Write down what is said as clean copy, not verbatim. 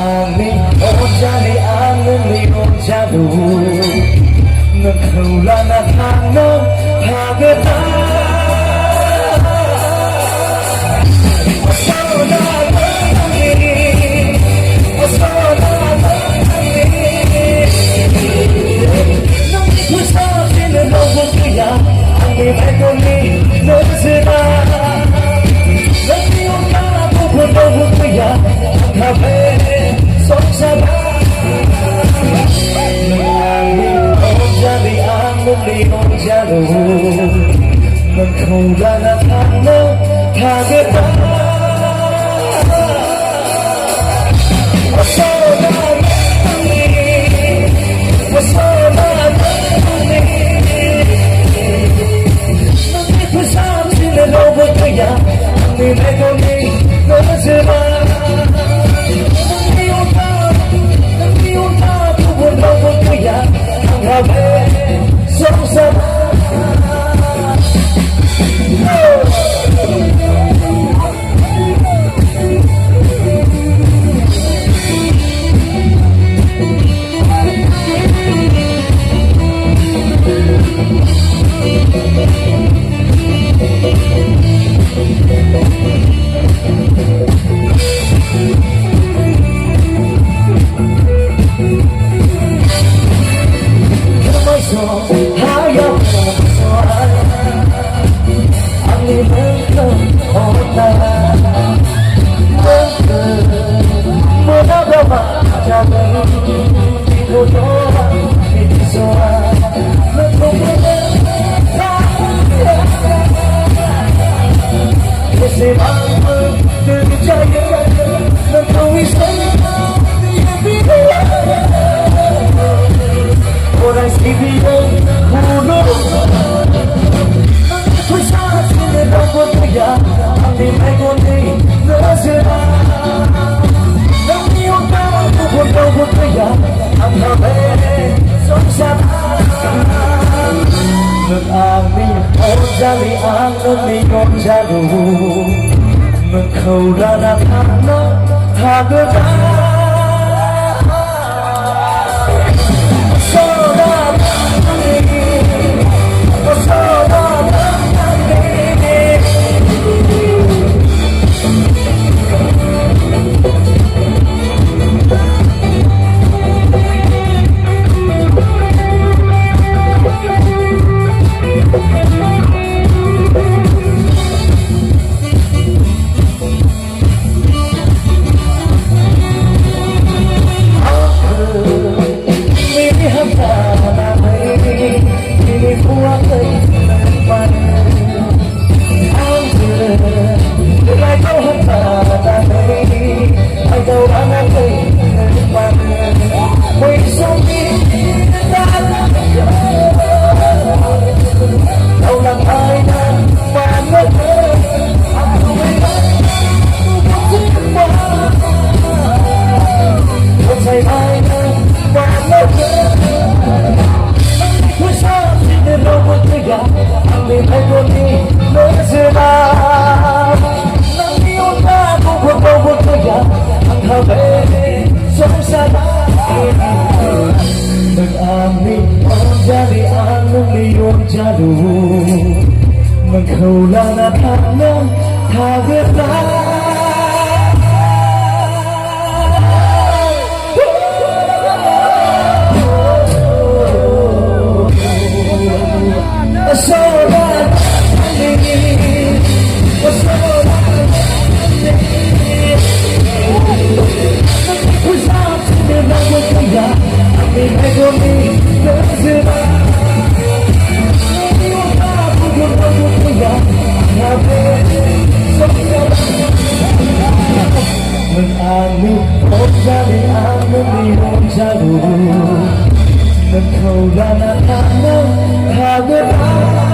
ami ojali angli ojadu nakula na thano hagata asona dani asona dani nami pusa tin no bukiya ami megoli lozina nami ona buko bukiya kabe soksaba nami ojali angli ojadu nakula na thano hagata Ojali angli ojadu nakula na thano hagata asona dani asona jadu nakula na thano hagata asona dani asona Ami ojali angli ojadu nakula na thano hagata